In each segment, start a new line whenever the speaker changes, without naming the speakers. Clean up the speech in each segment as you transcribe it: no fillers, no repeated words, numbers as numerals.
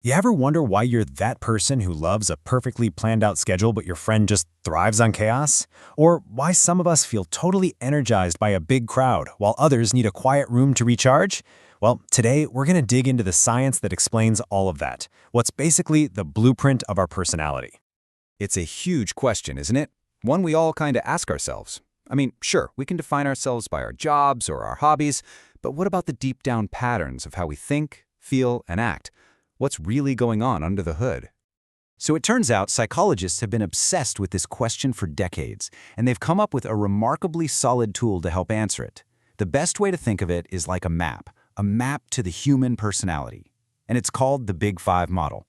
You ever wonder why you're that person who loves a perfectly planned out schedule but your friend just thrives on chaos? Or why some of us feel totally energized by a big crowd while others need a quiet room to recharge? Well, today we're going to dig into the science that explains all of that. What's basically the blueprint of our personality.
It's a huge question, isn't it? One we all kind of ask ourselves. I mean, sure, we can define ourselves by our jobs or our hobbies, but what about the deep down patterns of how we think, feel, and act? What's really going on under the hood? So it turns out psychologists have been obsessed with this question for decades, and they've come up with a remarkably solid tool to help answer it. The best way to think of it is like a map to the human personality. And it's called the Big Five model.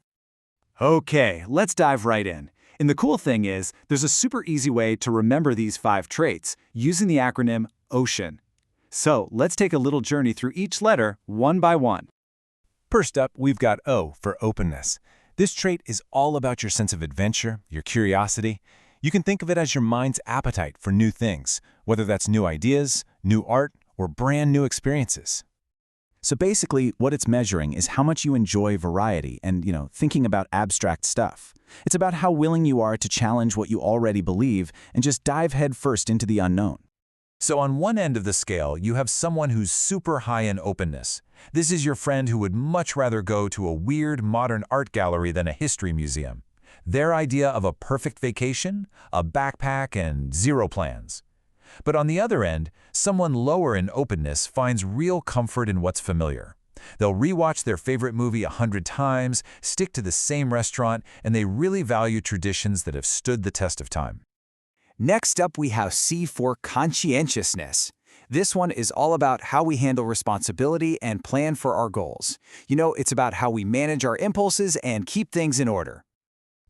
Okay, let's dive right in. And the cool thing is, there's a super easy way to remember these 5 traits using the acronym OCEAN. So let's take a little journey through each letter one by one.
First up, we've got O for openness. This trait is all about your sense of adventure, your curiosity. You can think of it as your mind's appetite for new things, whether that's new ideas, new art, or brand new experiences.
So basically, what it's measuring is how much you enjoy variety and, thinking about abstract stuff. It's about how willing you are to challenge what you already believe and just dive headfirst into the unknown.
So on one end of the scale, you have someone who's super high in openness. This is your friend who would much rather go to a weird modern art gallery than a history museum. Their idea of a perfect vacation? A backpack and zero plans. But on the other end, someone lower in openness finds real comfort in what's familiar. They'll rewatch their favorite movie 100 times, stick to the same restaurant, and they really value traditions that have stood the test of time.
Next up, we have C for conscientiousness. This one is all about how we handle responsibility and plan for our goals. It's about how we manage our impulses and keep things in order.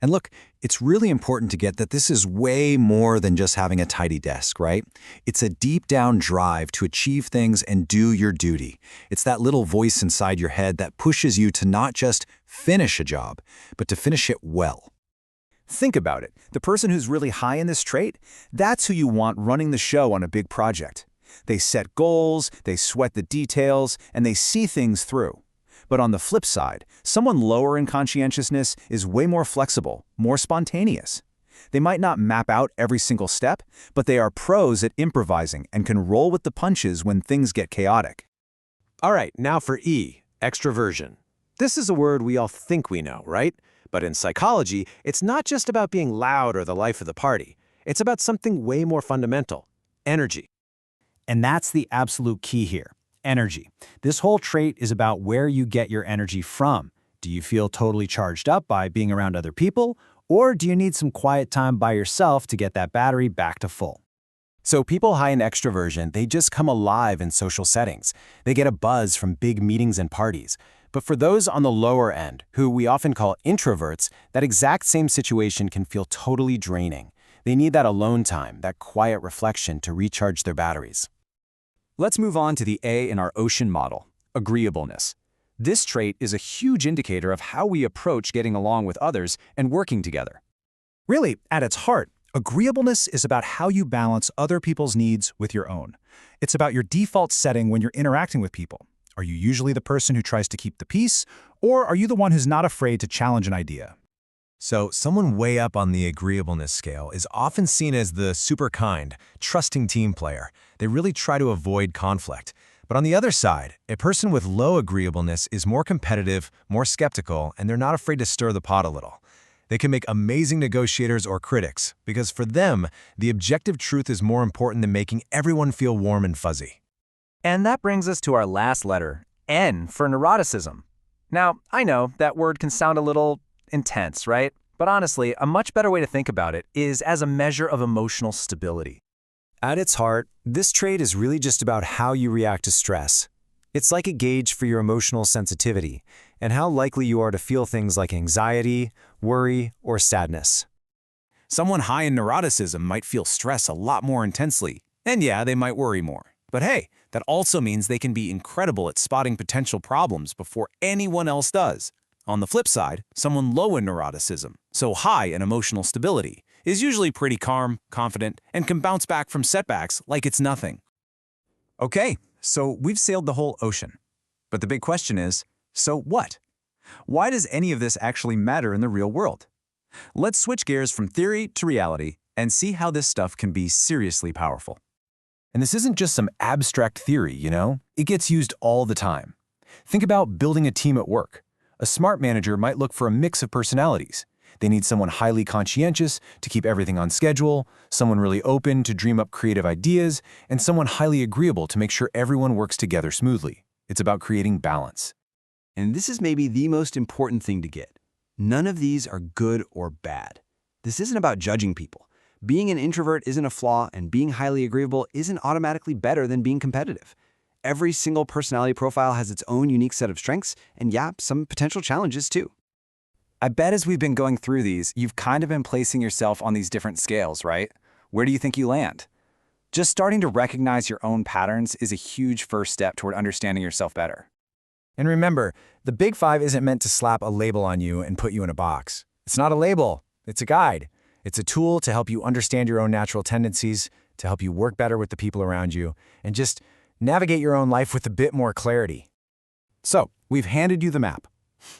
And look, it's really important to get that this is way more than just having a tidy desk, right? It's a deep down drive to achieve things and do your duty. It's that little voice inside your head that pushes you to not just finish a job, but to finish it well. Think about it. The person who's really high in this trait, that's who you want running the show on a big project. They set goals, they sweat the details, and they see things through. But on the flip side, someone lower in conscientiousness is way more flexible, more spontaneous. They might not map out every single step, but they are pros at improvising and can roll with the punches when things get chaotic.
All right, now for E, extraversion. This is a word we all think we know, right? But in psychology, it's not just about being loud or the life of the party. It's about something way more fundamental: energy.
And that's the absolute key here, energy. This whole trait is about where you get your energy from. Do you feel totally charged up by being around other people, or do you need some quiet time by yourself to get that battery back to full?
So people high in extraversion, they just come alive in social settings. They get a buzz from big meetings and parties. But for those on the lower end, who we often call introverts, that exact same situation can feel totally draining. They need that alone time, that quiet reflection to recharge their batteries.
Let's move on to the A in our OCEAN model, agreeableness. This trait is a huge indicator of how we approach getting along with others and working together.
Really, at its heart, agreeableness is about how you balance other people's needs with your own. It's about your default setting when you're interacting with people. Are you usually the person who tries to keep the peace, or are you the one who's not afraid to challenge an idea?
So someone way up on the agreeableness scale is often seen as the super kind, trusting team player. They really try to avoid conflict. But on the other side, a person with low agreeableness is more competitive, more skeptical, and they're not afraid to stir the pot a little. They can make amazing negotiators or critics, because for them, the objective truth is more important than making everyone feel warm and fuzzy.
And that brings us to our last letter, N for neuroticism. Now, I know that word can sound a little intense, right? But honestly, a much better way to think about it is as a measure of emotional stability.
At its heart, this trait is really just about how you react to stress. It's like a gauge for your emotional sensitivity and how likely you are to feel things like anxiety, worry, or sadness.
Someone high in neuroticism might feel stress a lot more intensely, and yeah, they might worry more. But hey, that also means they can be incredible at spotting potential problems before anyone else does. On the flip side, someone low in neuroticism, so high in emotional stability, is usually pretty calm, confident, and can bounce back from setbacks like it's nothing. Okay, so we've sailed the whole ocean. But the big question is, so what?
Why does any of this actually matter in the real world? Let's switch gears from theory to reality and see how this stuff can be seriously powerful.
And this isn't just some abstract theory, you know? It gets used all the time. Think about building a team at work. A smart manager might look for a mix of personalities. They need someone highly conscientious to keep everything on schedule, someone really open to dream up creative ideas, and someone highly agreeable to make sure everyone works together smoothly. It's about creating balance.
And this is maybe the most important thing to get. None of these are good or bad. This isn't about judging people. Being an introvert isn't a flaw, and being highly agreeable isn't automatically better than being competitive. Every single personality profile has its own unique set of strengths, and yeah, some potential challenges too.
I bet as we've been going through these, you've kind of been placing yourself on these different scales, right? Where do you think you land? Just starting to recognize your own patterns is a huge first step toward understanding yourself better.
And remember, the Big Five isn't meant to slap a label on you and put you in a box. It's not a label, it's a guide. It's a tool to help you understand your own natural tendencies, to help you work better with the people around you, and just navigate your own life with a bit more clarity. So, we've handed you the map.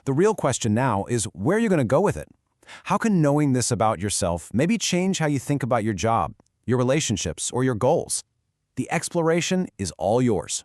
The real question now is where you're going to go with it. How can knowing this about yourself maybe change how you think about your job, your relationships, or your goals? The exploration is all yours.